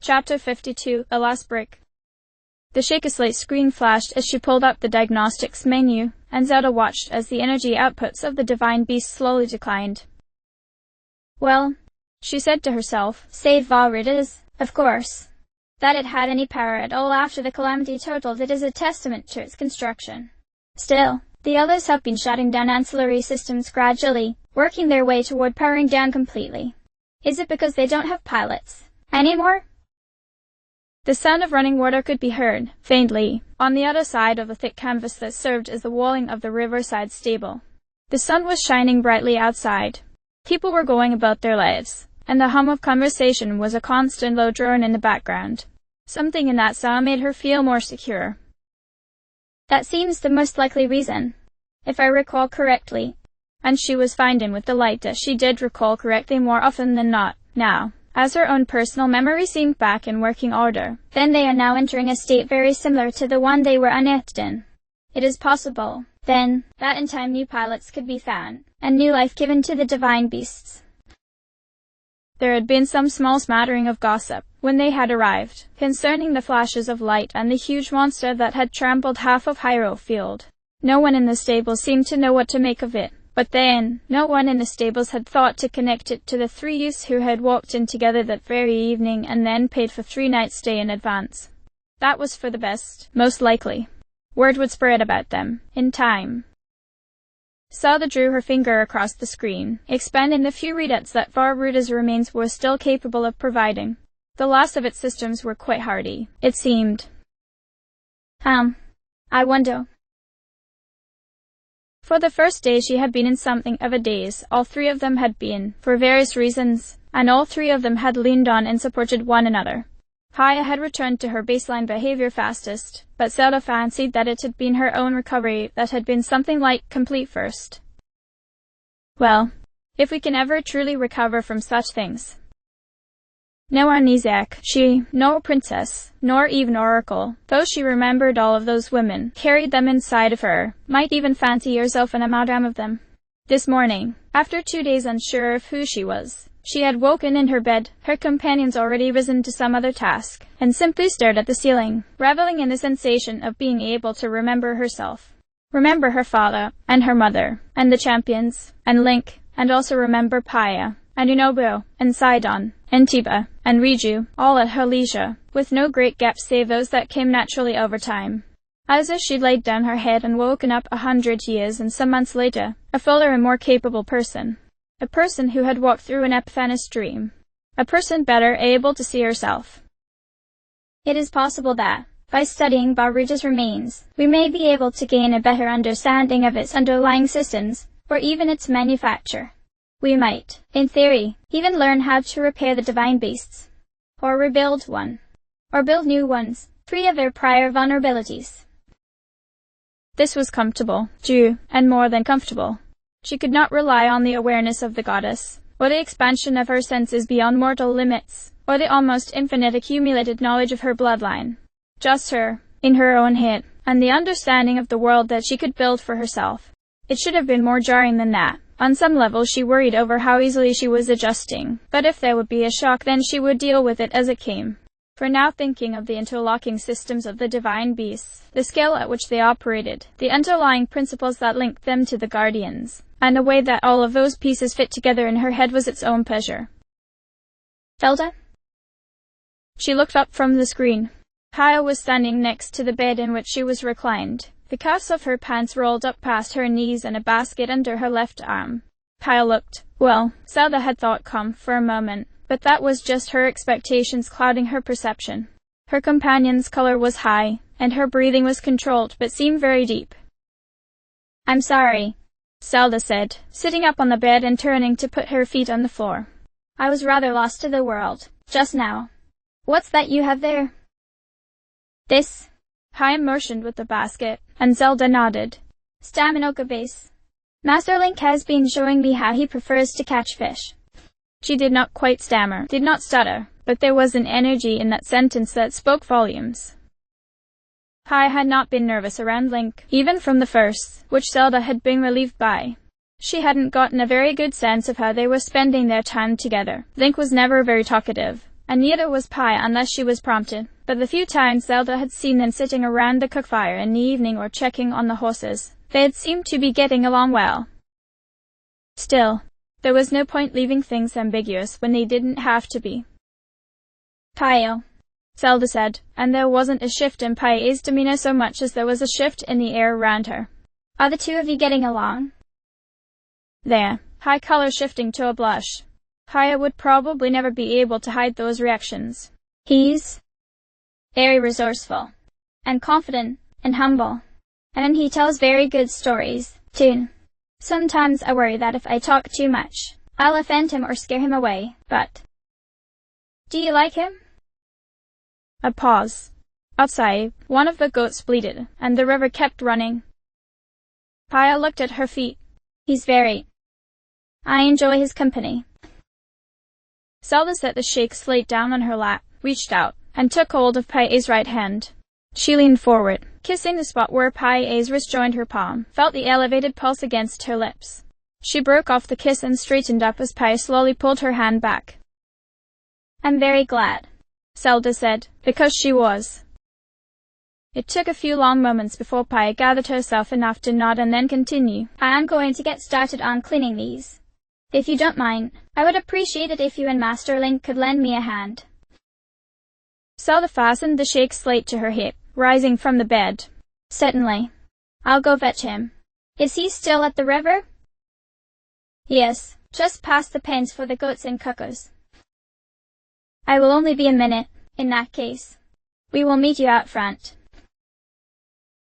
Chapter 52, A Last Brick. The Shake-a-Slate screen flashed as she pulled up the diagnostics menu, and Zelda watched as the energy outputs of the divine beast slowly declined. Well, she said to herself, save Valritas, of course. That it had any power at all after the calamity totaled it is a testament to its construction. Still, the others have been shutting down ancillary systems gradually, working their way toward powering down completely. Is it because they don't have pilots anymore? The sound of running water could be heard, faintly, on the other side of the thick canvas that served as the walling of the riverside stable. The sun was shining brightly outside. People were going about their lives, and the hum of conversation was a constant low drone in the background. Something in that sound made her feel more secure. That seems the most likely reason, if I recall correctly. And she was finding with delight that she did recall correctly more often than not, now. As her own personal memory seemed back in working order, then they are now entering a state very similar to the one they were unearthed in. It is possible, then, that in time new pilots could be found, and new life given to the divine beasts. There had been some small smattering of gossip, when they had arrived, concerning the flashes of light and the huge monster that had trampled half of Hyrule Field. No one in the stables seemed to know what to make of it. But then, no one in the stables had thought to connect it to the 3 youths who had walked in together that very evening and then paid for 3 nights' stay in advance. That was for the best, most likely. Word would spread about them, in time. Zelda drew her finger across the screen, expanding the few readouts that Valruta's remains were still capable of providing. The last of its systems were quite hardy, it seemed. I wonder. For the first day she had been in something of a daze. All 3 of them had been, for various reasons, and all 3 of them had leaned on and supported one another. Paya had returned to her baseline behavior fastest, but Zelda fancied that it had been her own recovery that had been something like complete first. Well, if we can ever truly recover from such things. No amnesiac, she, no princess, nor even oracle, though she remembered all of those women, carried them inside of her, might even fancy herself an amalgam of them. This morning, after 2 days unsure of who she was, she had woken in her bed, her companions already risen to some other task, and simply stared at the ceiling, reveling in the sensation of being able to remember herself. Remember her father, and her mother, and the champions, and Link, and also remember Paya, and Unobo, and Sidon, and Tiba, and Riju, all at her leisure, with no great gaps save those that came naturally over time. As if she'd laid down her head and woken up 100 years and some months later, a fuller and more capable person. A person who had walked through an Epiphanis dream. A person better able to see herself. It is possible that, by studying Valruta's remains, we may be able to gain a better understanding of its underlying systems, or even its manufacture. We might, in theory, even learn how to repair the divine beasts. Or rebuild one. Or build new ones, free of their prior vulnerabilities. This was comfortable, and more than comfortable. She could not rely on the awareness of the goddess, or the expansion of her senses beyond mortal limits, or the almost infinite accumulated knowledge of her bloodline. Just her, in her own head, and the understanding of the world that she could build for herself. It should have been more jarring than that. On some level she worried over how easily she was adjusting, but if there would be a shock then she would deal with it as it came. For now thinking of the interlocking systems of the divine beasts, the scale at which they operated, the underlying principles that linked them to the guardians, and the way that all of those pieces fit together in her head was its own pleasure. Zelda? She looked up from the screen. Paya was standing next to the bed in which she was reclined. The cuffs of her pants rolled up past her knees and a basket under her left arm. Paya looked, well, Zelda had thought calm for a moment, but that was just her expectations clouding her perception. Her companion's color was high, and her breathing was controlled but seemed very deep. I'm sorry, Zelda said, sitting up on the bed and turning to put her feet on the floor. I was rather lost to the world, just now. What's that you have there? This. Paya motioned with the basket, and Zelda nodded. Staminoka base. Master Link has been showing me how he prefers to catch fish. She did not quite stammer, did not stutter, but there was an energy in that sentence that spoke volumes. Paya had not been nervous around Link, even from the first, which Zelda had been relieved by. She hadn't gotten a very good sense of how they were spending their time together. Link was never very talkative, and neither was Pia unless she was prompted. But the few times Zelda had seen them sitting around the cookfire in the evening or checking on the horses, they had seemed to be getting along well. Still, there was no point leaving things ambiguous when they didn't have to be. "Pio," Zelda said, and there wasn't a shift in Pia's demeanor so much as there was a shift in the air around her. "Are the two of you getting along?" There, high color shifting to a blush. Pia would probably never be able to hide those reactions. "He's very resourceful, and confident, and humble. And he tells very good stories, too. Sometimes I worry that if I talk too much, I'll offend him or scare him away, but do you like him?" A pause. Outside, one of the goats bleated, and the river kept running. Pia looked at her feet. I enjoy his company." Zelda set the shake slate down on her lap, reached out, and took hold of Pia's right hand. She leaned forward, kissing the spot where Pia's wrist joined her palm, felt the elevated pulse against her lips. She broke off the kiss and straightened up as Pia slowly pulled her hand back. "I'm very glad," Zelda said, because she was. It took a few long moments before Pia gathered herself enough to nod and then continue. "I am going to get started on cleaning these. If you don't mind, I would appreciate it if you and Master Link could lend me a hand." Zelda fastened the shake slate to her hip, rising from the bed. "Certainly. I'll go fetch him. Is he still at the river?" "Yes, just past the pens for the goats and cuckoos." "I will only be a minute. In that case, we will meet you out front."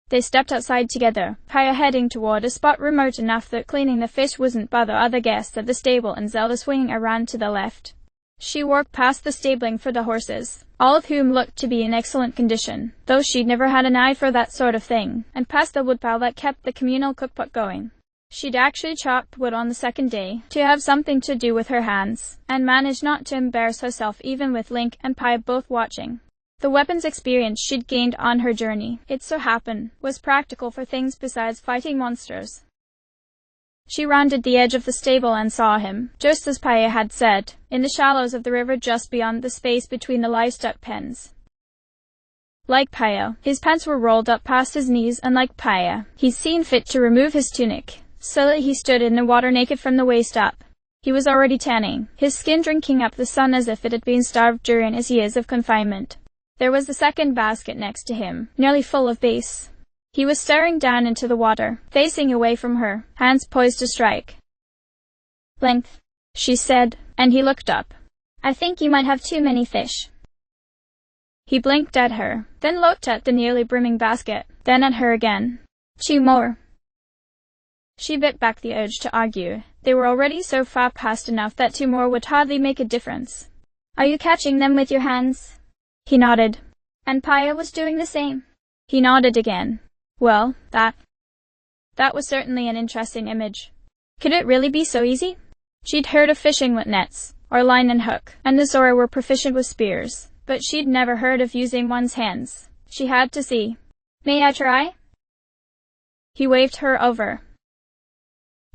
They stepped outside together, Pia heading toward a spot remote enough that cleaning the fish wouldn't bother other guests at the stable, and Zelda swinging around to the left. She worked past the stabling for the horses, all of whom looked to be in excellent condition, though she'd never had an eye for that sort of thing, and past the woodpile that kept the communal cookpot going. She'd actually chopped wood on the second day, to have something to do with her hands, and managed not to embarrass herself even with Link and Pia both watching. The weapons experience she'd gained on her journey, it so happened, was practical for things besides fighting monsters. She rounded the edge of the stable and saw him, just as Pia had said, in the shallows of the river just beyond the space between the livestock pens. Like Pia, his pants were rolled up past his knees, and like Pia, he'd seen fit to remove his tunic, so that he stood in the water naked from the waist up. He was already tanning, his skin drinking up the sun as if it had been starved during his years of confinement. There was the second basket next to him, nearly full of base. He was staring down into the water, facing away from her, hands poised to strike. "Link," she said, and he looked up. "I think you might have too many fish." He blinked at her, then looked at the nearly brimming basket, then at her again. "Two more." She bit back the urge to argue. They were already so far past enough that two more would hardly make a difference. "Are you catching them with your hands?" He nodded. "And Pia was doing the same?" He nodded again. Well, that was certainly an interesting image. Could it really be so easy? She'd heard of fishing with nets, or line and hook, and the Zora were proficient with spears, but she'd never heard of using one's hands. She had to see. "May I try?" He waved her over.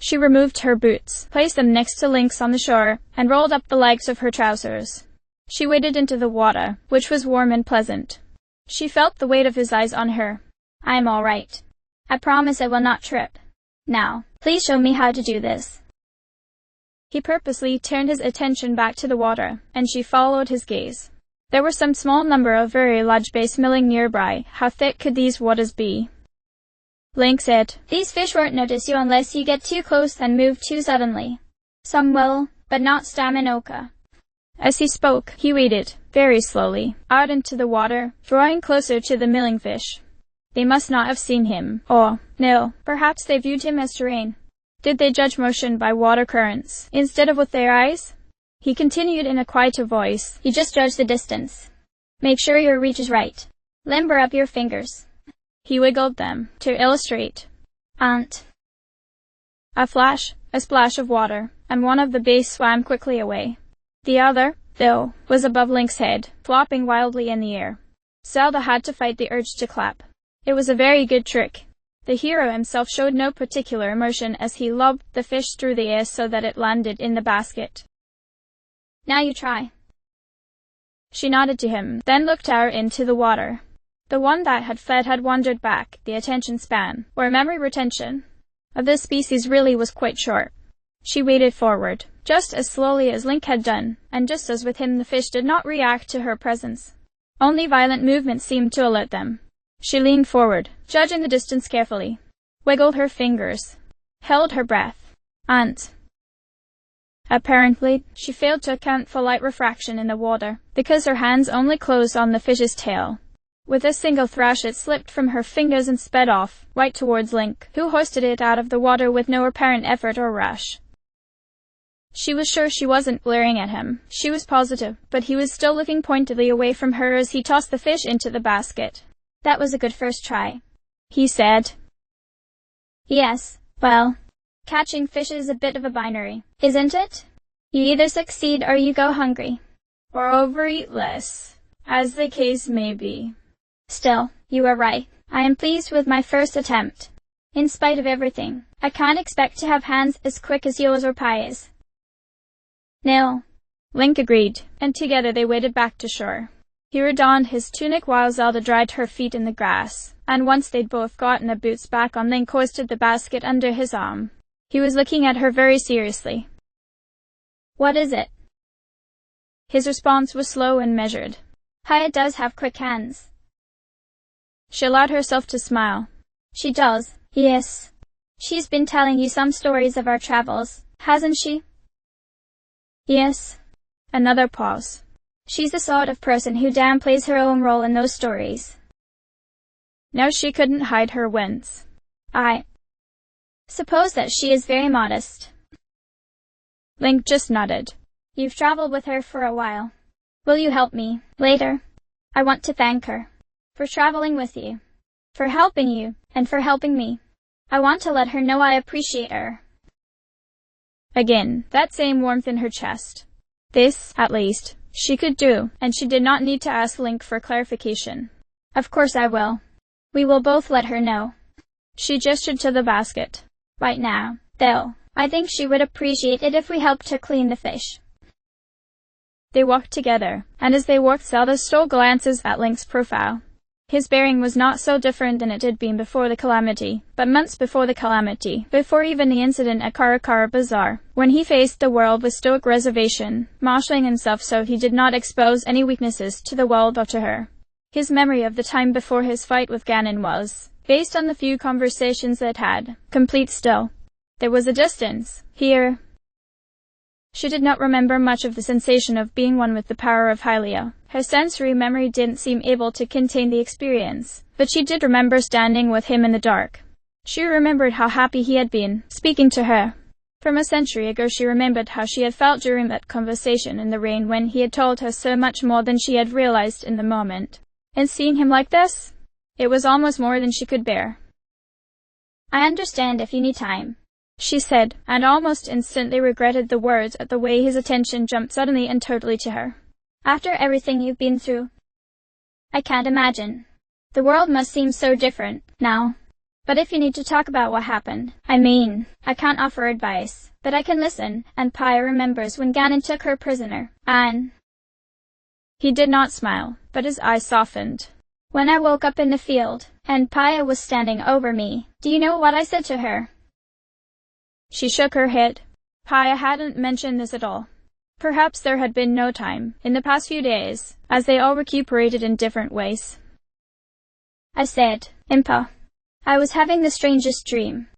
She removed her boots, placed them next to Link's on the shore, and rolled up the legs of her trousers. She waded into the water, which was warm and pleasant. She felt the weight of his eyes on her. "I'm all right. I promise I will not trip. Now, please show me how to do this." He purposely turned his attention back to the water, and she followed his gaze. There were some small number of very large bass milling nearby. How thick could these waters be? Link said, "These fish won't notice you unless you get too close and move too suddenly. Some will, but not Staminoka." As he spoke, he waded, very slowly, out into the water, drawing closer to the milling fish. They must not have seen him, or, no, perhaps they viewed him as terrain. Did they judge motion by water currents, instead of with their eyes? He continued in a quieter voice, "You just judge the distance. Make sure your reach is right. Limber up your fingers." He wiggled them, to illustrate. "Aunt." A flash, a splash of water, and one of the bass swam quickly away. The other, though, was above Link's head, flopping wildly in the air. Zelda had to fight the urge to clap. It was a very good trick. The hero himself showed no particular emotion as he lobbed the fish through the air so that it landed in the basket. "Now you try." She nodded to him, then looked out into the water. The one that had fled had wandered back. The attention span, or memory retention, of this species really was quite short. She waded forward, just as slowly as Link had done, and just as with him the fish did not react to her presence. Only violent movements seemed to alert them. She leaned forward, judging the distance carefully, wiggled her fingers, held her breath, and apparently, she failed to account for light refraction in the water, because her hands only closed on the fish's tail. With a single thrash it slipped from her fingers and sped off, right towards Link, who hoisted it out of the water with no apparent effort or rush. She was sure she wasn't glaring at him. She was positive, but he was still looking pointedly away from her as he tossed the fish into the basket. "That was a good first try," he said. "Yes, well, catching fish is a bit of a binary, isn't it? You either succeed or you go hungry. Or overeat less, as the case may be. Still, you are right. I am pleased with my first attempt. In spite of everything, I can't expect to have hands as quick as yours or Pia's." "No," Link agreed, and together they waded back to shore. He redonned his tunic while Zelda dried her feet in the grass, and once they'd both gotten their boots back on, Link hoisted the basket under his arm. He was looking at her very seriously. "What is it?" His response was slow and measured. "Pia does have quick hands." She allowed herself to smile. "She does, yes. She's been telling you some stories of our travels, hasn't she?" "Yes." Another pause. "She's the sort of person who downplays her own role in those stories." Now she couldn't hide her wince. "I suppose that she is very modest." Link just nodded. "You've traveled with her for a while. Will you help me, later? I want to thank her for traveling with you, for helping you, and for helping me. I want to let her know I appreciate her." Again, that same warmth in her chest. This, at least, she could do, and she did not need to ask Link for clarification. "Of course I will. We will both let her know." She gestured to the basket. "Right now, though, I think she would appreciate it if we helped her clean the fish." They walked together, and as they walked, Zelda stole glances at Link's profile. His bearing was not so different than it had been before the calamity, but months before the calamity, before even the incident at Karakara Bazaar, when he faced the world with stoic reservation, marshalling himself so he did not expose any weaknesses to the world or to her. His memory of the time before his fight with Ganon was, based on the few conversations they'd had, complete still. There was a distance, here. She did not remember much of the sensation of being one with the power of Hylia. Her sensory memory didn't seem able to contain the experience, but she did remember standing with him in the dark. She remembered how happy he had been, speaking to her. From a century ago she remembered how she had felt during that conversation in the rain when he had told her so much more than she had realized in the moment. And seeing him like this, it was almost more than she could bear. "I understand if you need time," she said, and almost instantly regretted the words at the way his attention jumped suddenly and totally to her. "After everything you've been through, I can't imagine. The world must seem so different now. But if you need to talk about what happened, I mean, I can't offer advice, but I can listen, and Pia remembers when Ganon took her prisoner, and—" He did not smile, but his eyes softened. "When I woke up in the field, and Pia was standing over me, do you know what I said to her?" She shook her head. Pia hadn't mentioned this at all. Perhaps there had been no time, in the past few days, as they all recuperated in different ways. "I said, Impa, I was having the strangest dream."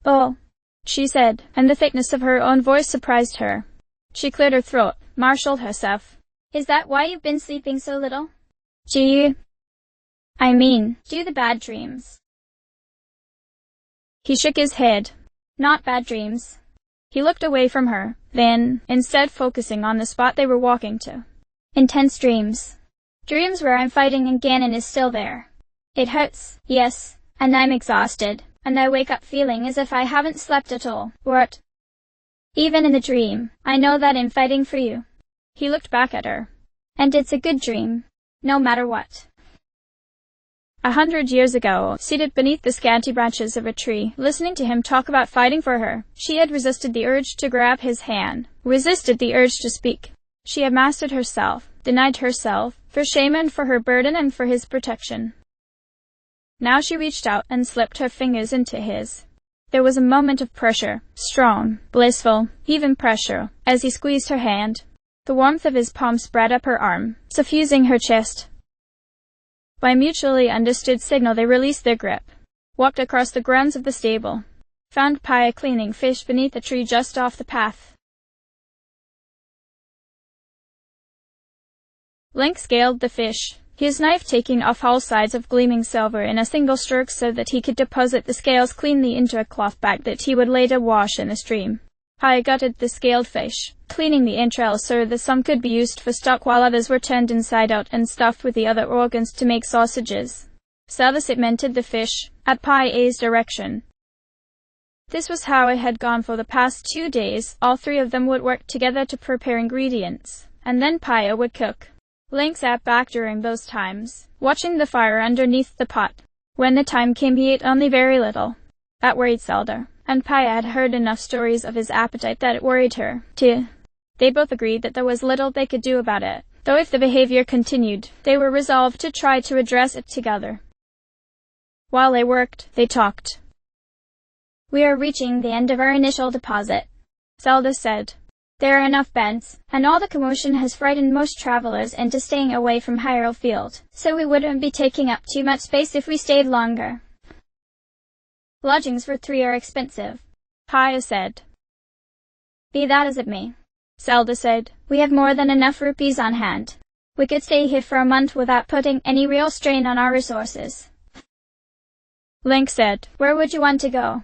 "Oh," she said, and the thickness of her own voice surprised her. She cleared her throat, marshaled herself. "Is that why you've been sleeping so little? Do you do the bad dreams?" He shook his head. "Not bad dreams." He looked away from her, then, instead focusing on the spot they were walking to. "Intense dreams. Dreams where I'm fighting and Ganon is still there. It hurts, yes, and I'm exhausted, and I wake up feeling as if I haven't slept at all, even in the dream, I know that I'm fighting for you." He looked back at her. "And it's a good dream, no matter what." 100 years ago, seated beneath the scanty branches of a tree, listening to him talk about fighting for her, she had resisted the urge to grab his hand, resisted the urge to speak. She had mastered herself, denied herself, for shame and for her burden and for his protection. Now she reached out and slipped her fingers into his. There was a moment of pressure, strong, blissful, even pressure, as he squeezed her hand. The warmth of his palm spread up her arm, suffusing her chest. By mutually understood signal they released their grip, walked across the grounds of the stable, found Pia cleaning fish beneath a tree just off the path. Link scaled the fish, his knife taking off all sides of gleaming silver in a single stroke so that he could deposit the scales cleanly into a cloth bag that he would later wash in the stream. Pia gutted the scaled fish, cleaning the entrails so that some could be used for stock while others were turned inside out and stuffed with the other organs to make sausages. Zelda segmented the fish, at Pia's direction. This was how it had gone for the past 2 days. All 3 of them would work together to prepare ingredients, and then Pia would cook. Link sat back during those times, watching the fire underneath the pot. When the time came he ate only very little. That worried Zelda, and Pia had heard enough stories of his appetite that it worried her, too. They both agreed that there was little they could do about it, though if the behavior continued, they were resolved to try to address it together. While they worked, they talked. "We are reaching the end of our initial deposit," Zelda said. "There are enough beds, and all the commotion has frightened most travelers into staying away from Hyrule Field, so we wouldn't be taking up too much space if we stayed longer. Lodgings for 3 are expensive," Pia said. "Be that as it may," Zelda said, "we have more than enough rupees on hand. We could stay here for a month without putting any real strain on our resources." Link said, "Where would you want to go?"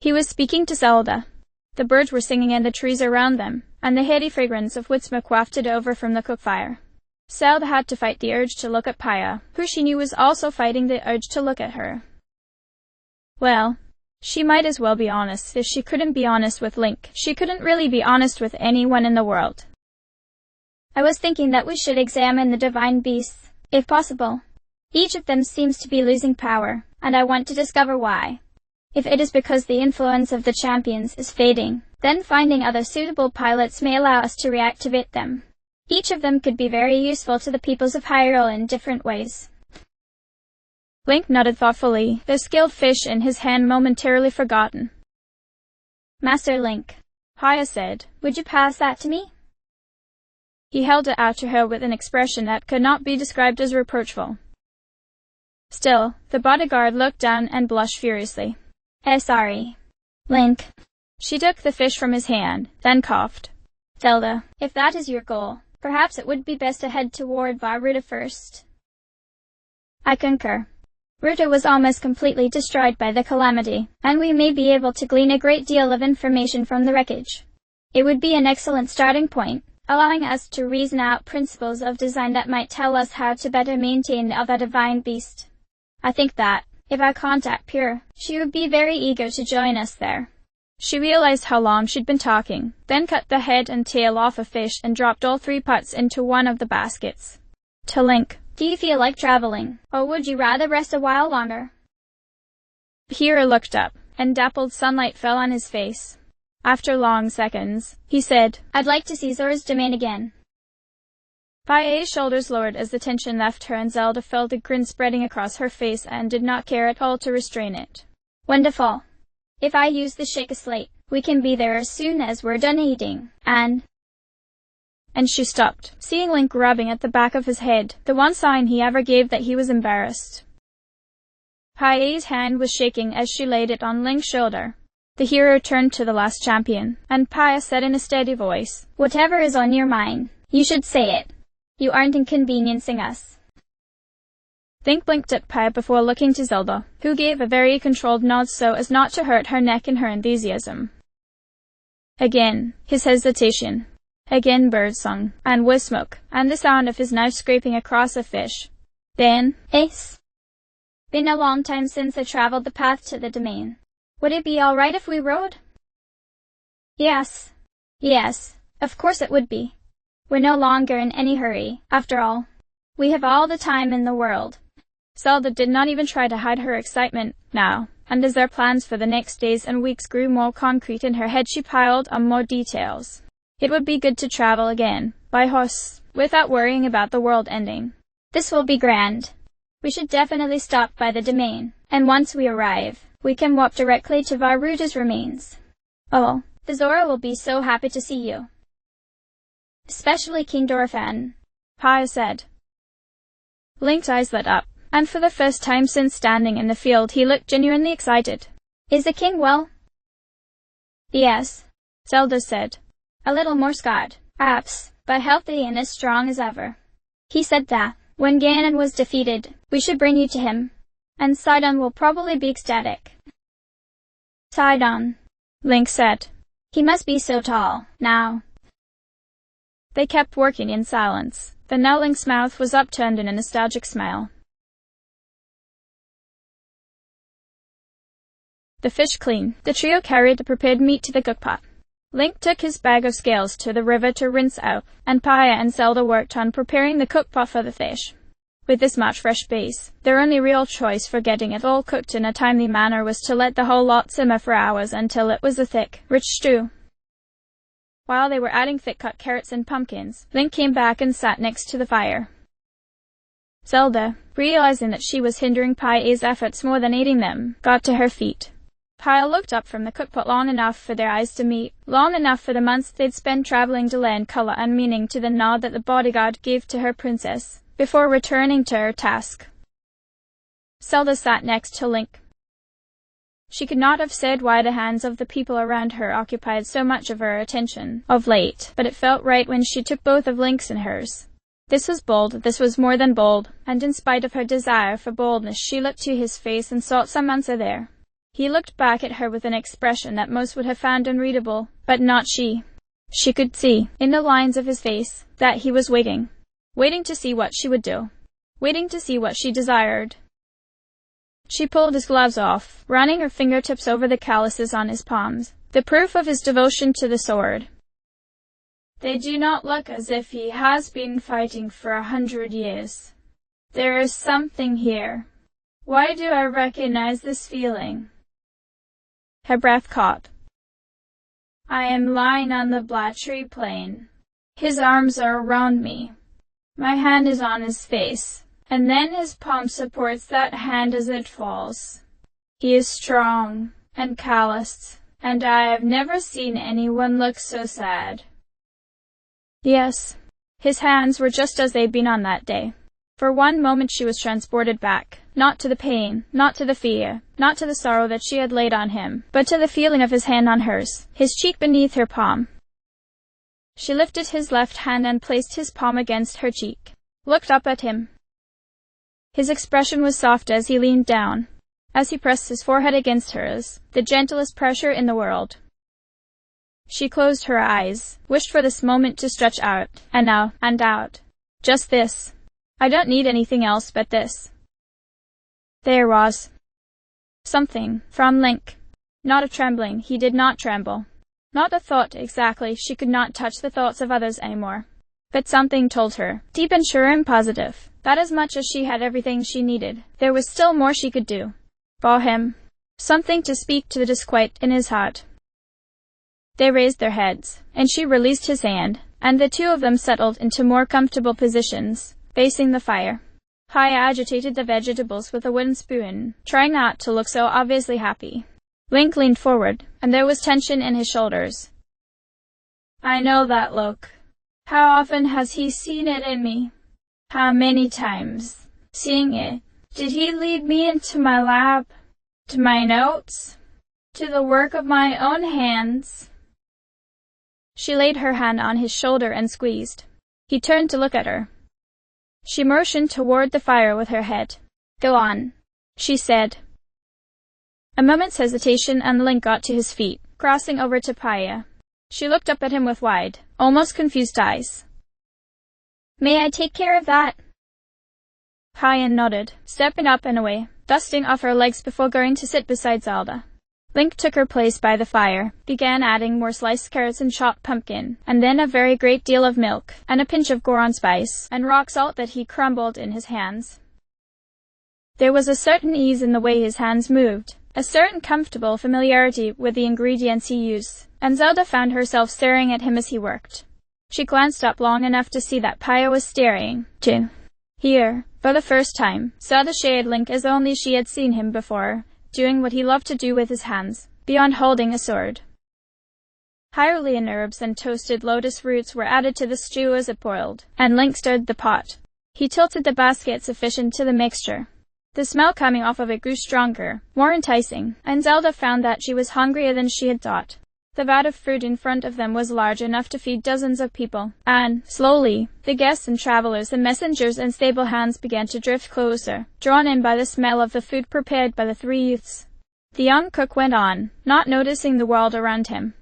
He was speaking to Zelda. The birds were singing in the trees around them, and the heady fragrance of wood smoke wafted over from the cook fire. Zelda had to fight the urge to look at Pia, who she knew was also fighting the urge to look at her. Well, she might as well be honest. If she couldn't be honest with Link, she couldn't really be honest with anyone in the world. "I was thinking that we should examine the divine beasts, if possible. Each of them seems to be losing power, and I want to discover why. If it is because the influence of the champions is fading, then finding other suitable pilots may allow us to reactivate them. Each of them could be very useful to the peoples of Hyrule in different ways." Link nodded thoughtfully, the scaled fish in his hand momentarily forgotten. "Master Link," Pia said, "would you pass that to me?" He held it out to her with an expression that could not be described as reproachful. Still, the bodyguard looked down and blushed furiously. Sorry, Link." She took the fish from his hand, then coughed. "Zelda, if that is your goal, perhaps it would be best to head toward Varuta first." "I concur. Ruta was almost completely destroyed by the calamity, and we may be able to glean a great deal of information from the wreckage. It would be an excellent starting point, allowing us to reason out principles of design that might tell us how to better maintain the other divine beast. I think that, if I contact Pure, she would be very eager to join us there." She realized how long she'd been talking, then cut the head and tail off a fish and dropped all 3 pots into one of the baskets. To Link, "Do you feel like traveling, or would you rather rest a while longer?" Pure looked up, and dappled sunlight fell on his face. After long seconds, he said, "I'd like to see Zora's domain again." Pia's shoulders lowered as the tension left her, and Zelda felt a grin spreading across her face and did not care at all to restrain it. "Wonderful. If I use the Shake-a-Slate, we can be there as soon as we're done eating, and she stopped, seeing Link rubbing at the back of his head, the one sign he ever gave that he was embarrassed. Pia's hand was shaking as she laid it on Link's shoulder. The hero turned to the last champion, and Pia said in a steady voice, "Whatever is on your mind, you should say it. You aren't inconveniencing us." Link blinked at Pia before looking to Zelda, who gave a very controlled nod so as not to hurt her neck in her enthusiasm. Again, his hesitation. Again birdsong, and wood smoke, and the sound of his knife scraping across a fish. Then, "It's been a long time since I traveled the path to the domain. Would it be all right if we rode?" Yes, of course it would be. We're no longer in any hurry, after all. We have all the time in the world." Zelda did not even try to hide her excitement now, and as their plans for the next days and weeks grew more concrete in her head she piled on more details. It would be good to travel again, by horse, without worrying about the world ending. This will be grand. We should definitely stop by the domain, and once we arrive, we can walk directly to Varuta's remains. Oh, the Zora will be so happy to see you. Especially King Dorfan, Paya said. Link's eyes lit up, and for the first time since standing in the field he looked genuinely excited. Is the king well? Yes, Zelda said. A little more scarred, perhaps, but healthy and as strong as ever. He said that, when Ganon was defeated, we should bring you to him, and Sidon will probably be ecstatic. Sidon, Link said. He must be so tall, now. They kept working in silence, but now Link's mouth was upturned in a nostalgic smile. The fish clean, the trio carried the prepared meat to the cookpot. Link took his bag of scales to the river to rinse out, and Paya and Zelda worked on preparing the cookpot for the fish. With this much fresh base, their only real choice for getting it all cooked in a timely manner was to let the whole lot simmer for hours until it was a thick, rich stew. While they were adding thick-cut carrots and pumpkins, Link came back and sat next to the fire. Zelda, realizing that she was hindering Paya's efforts more than aiding them, got to her feet. Paya looked up from the cookpot long enough for their eyes to meet, long enough for the months they'd spent traveling to lend color and meaning to the nod that the bodyguard gave to her princess, before returning to her task. Zelda sat next to Link. She could not have said why the hands of the people around her occupied so much of her attention of late, but it felt right when she took both of Link's in hers. This was bold, this was more than bold, and in spite of her desire for boldness she looked to his face and sought some answer there. He looked back at her with an expression that most would have found unreadable, but not she. She could see, in the lines of his face, that he was waiting. Waiting to see what she would do. Waiting to see what she desired. She pulled his gloves off, running her fingertips over the calluses on his palms, the proof of his devotion to the sword. They do not look as if he has been fighting for 100 years. There is something here. Why do I recognize this feeling? Her breath caught. I am lying on the Blatchery plain. His arms are around me. My hand is on his face, and then his palm supports that hand as it falls. He is strong and calloused, and I have never seen anyone look so sad. Yes, his hands were just as they'd been on that day. For one moment she was transported back, not to the pain, not to the fear, not to the sorrow that she had laid on him, but to the feeling of his hand on hers, his cheek beneath her palm. She lifted his left hand and placed his palm against her cheek, looked up at him. His expression was soft as he leaned down, as he pressed his forehead against hers, the gentlest pressure in the world. She closed her eyes, wished for this moment to stretch out, and out. Just this. I don't need anything else but this. There was something from Link. Not a trembling, he did not tremble. Not a thought exactly, she could not touch the thoughts of others anymore. But something told her, deep and sure and positive, that as much as she had everything she needed, there was still more she could do. For him. Something to speak to the disquiet in his heart. They raised their heads, and she released his hand, and the two of them settled into more comfortable positions, facing the fire. Paya agitated the vegetables with a wooden spoon, trying not to look so obviously happy. Link leaned forward, and there was tension in his shoulders. I know that look. How often has he seen it in me? How many times, seeing it, did he lead me into my lab, to my notes, to the work of my own hands? She laid her hand on his shoulder and squeezed. He turned to look at her. She motioned toward the fire with her head. Go on, she said. A moment's hesitation and Link got to his feet, crossing over to Paya. She looked up at him with wide, almost confused eyes. May I take care of that? Paya nodded, stepping up and away, dusting off her legs before going to sit beside Zelda. Link took her place by the fire, began adding more sliced carrots and chopped pumpkin, and then a very great deal of milk, and a pinch of Goron spice, and rock salt that he crumbled in his hands. There was a certain ease in the way his hands moved, a certain comfortable familiarity with the ingredients he used, and Zelda found herself staring at him as he worked. She glanced up long enough to see that Paya was staring, too. Here, for the first time, saw the shade Link as only she had seen him before, doing what he loved to do with his hands, beyond holding a sword. Hyrulean herbs and toasted lotus roots were added to the stew as it boiled, and Link stirred the pot. He tilted the basket sufficient to the mixture. The smell coming off of it grew stronger, more enticing, and Zelda found that she was hungrier than she had thought. The vat of fruit in front of them was large enough to feed dozens of people, and, slowly, the guests and travelers, the messengers and stable hands began to drift closer, drawn in by the smell of the food prepared by the three youths. The young cook went on, not noticing the world around him.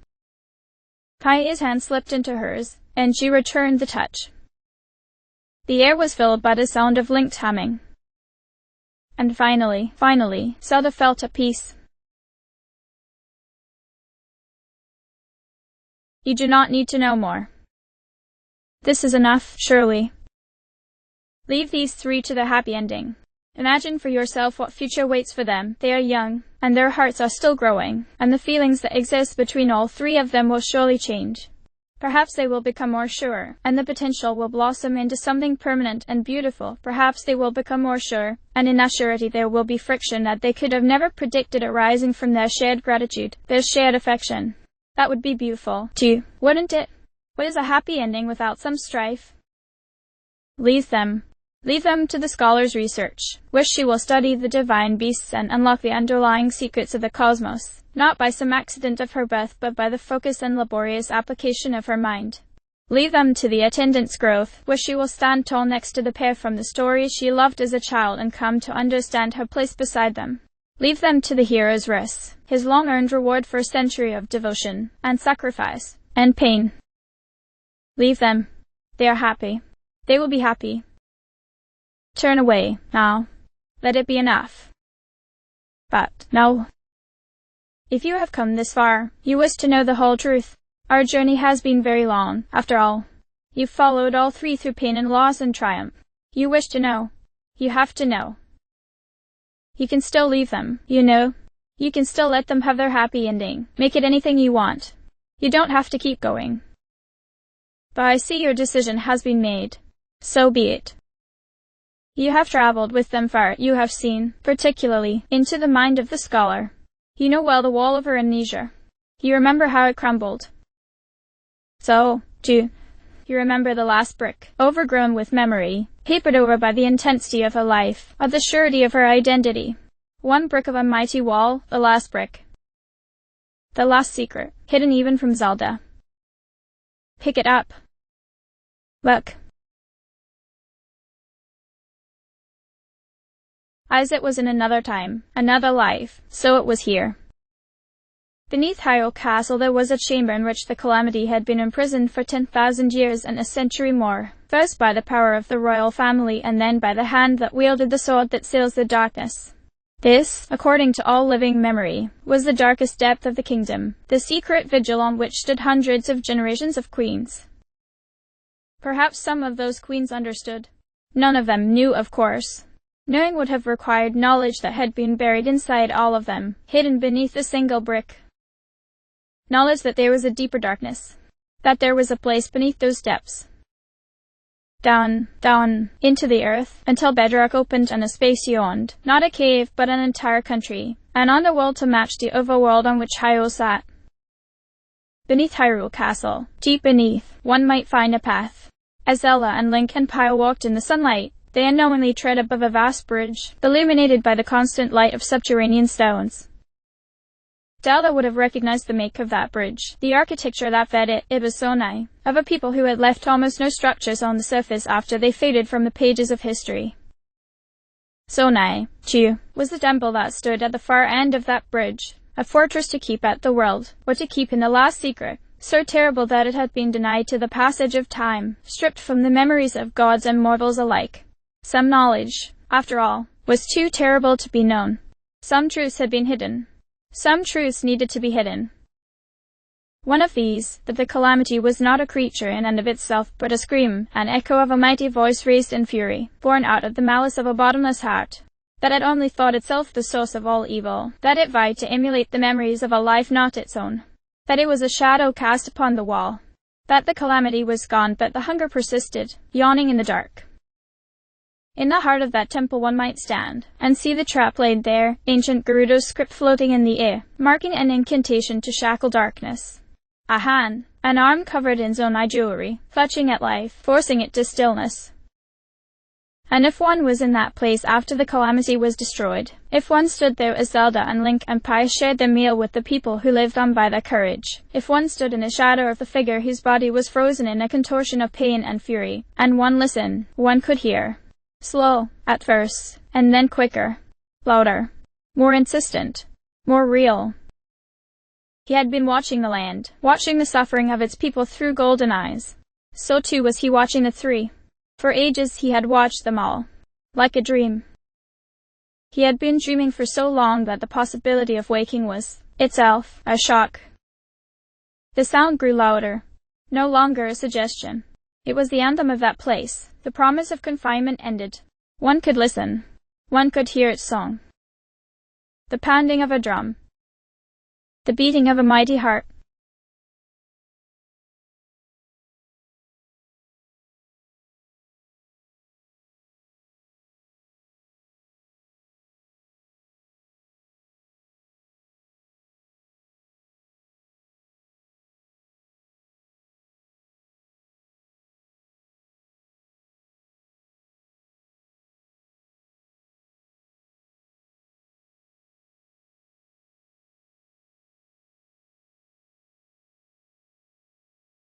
Paya's hand slipped into hers, and she returned the touch. The air was filled by the sound of Link's humming. And finally, Zelda felt at peace. You do not need to know more. This is enough, surely. Leave these three to the happy ending. Imagine for yourself what future waits for them. They are young, and their hearts are still growing, and the feelings that exist between all three of them will surely change. Perhaps they will become more sure, and the potential will blossom into something permanent and beautiful. Perhaps they will become more sure, and in that surety there will be friction that they could have never predicted arising from their shared gratitude, their shared affection. That would be beautiful, too, wouldn't it? What is a happy ending without some strife? Leave them to the scholar's research, which she will study the divine beasts and unlock the underlying secrets of the cosmos, not by some accident of her birth but by the focus and laborious application of her mind. Leave them to the attendant's growth, where she will stand tall next to the pair from the stories she loved as a child and come to understand her place beside them. Leave them to the hero's rest, his long-earned reward for a century of devotion, and sacrifice, and pain. Leave them. They are happy. They will be happy. Turn away, now. Let it be enough. But, no. If you have come this far, you wish to know the whole truth. Our journey has been very long, after all. You've followed all three through pain and loss and triumph. You wish to know. You have to know. You can still leave them, you know. You can still let them have their happy ending. Make it anything you want. You don't have to keep going. But I see your decision has been made. So be it. You have traveled with them far. You have seen, particularly, into the mind of the scholar. You know well the wall of her amnesia. You remember how it crumbled. So, too, you remember the last brick, overgrown with memory, papered over by the intensity of her life, of the surety of her identity. One brick of a mighty wall, the last brick. The last secret, hidden even from Zelda. Pick it up. Look. As it was in another time, another life, so it was here. Beneath Hyrule Castle there was a chamber in which the Calamity had been imprisoned for 10,000 years and a century more, first by the power of the royal family and then by the hand that wielded the sword that seals the darkness. This, according to all living memory, was the darkest depth of the kingdom, the secret vigil on which stood hundreds of generations of queens. Perhaps some of those queens understood. None of them knew, of course. Knowing would have required knowledge that had been buried inside all of them, hidden beneath a single brick. Knowledge that there was a deeper darkness, that there was a place beneath those depths. Down, down, into the earth, until bedrock opened and a space yawned, not a cave but an entire country, an underworld to match the overworld on which Hyrule sat. Beneath Hyrule Castle, deep beneath, one might find a path. As Zelda and Link and Pyle walked in the sunlight, they unknowingly tread above a vast bridge, illuminated by the constant light of subterranean stones. Zelda would have recognized the make of that bridge, the architecture that fed it. It was so nigh, of a people who had left almost no structures on the surface after they faded from the pages of history. So nigh, too, was the temple that stood at the far end of that bridge, a fortress to keep at the world, or to keep in the last secret, so terrible that it had been denied to the passage of time, stripped from the memories of gods and mortals alike. Some knowledge, after all, was too terrible to be known. Some truths had been hidden. Some truths needed to be hidden. One of these, that the Calamity was not a creature in and of itself, but a scream, an echo of a mighty voice raised in fury, born out of the malice of a bottomless heart, that had only thought itself the source of all evil, that it vied to emulate the memories of a life not its own. that it was a shadow cast upon the wall, that the calamity was gone but the hunger persisted, yawning in the dark. In the heart of that temple one might stand, and see the trap laid there, ancient Garuda's script floating in the air, marking an incantation to shackle darkness. A hand, an arm covered in zonai jewelry, clutching at life, forcing it to stillness. And if one was in that place after the calamity was destroyed, if one stood there as Zelda and Link and Pi shared their meal with the people who lived on by their courage, if one stood in the shadow of the figure whose body was frozen in a contortion of pain and fury, and one listened, one could hear. Slow, at first, and then quicker, louder, more insistent, more real. He had been watching the land, watching the suffering of its people through golden eyes. So too was he watching the three. For ages he had watched them all, like a dream. He had been dreaming for so long that the possibility of waking was, itself, a shock. The sound grew louder, no longer a suggestion. It was the anthem of that place. The promise of confinement ended. One could listen. One could hear its song. The pounding of a drum. The beating of a mighty heart.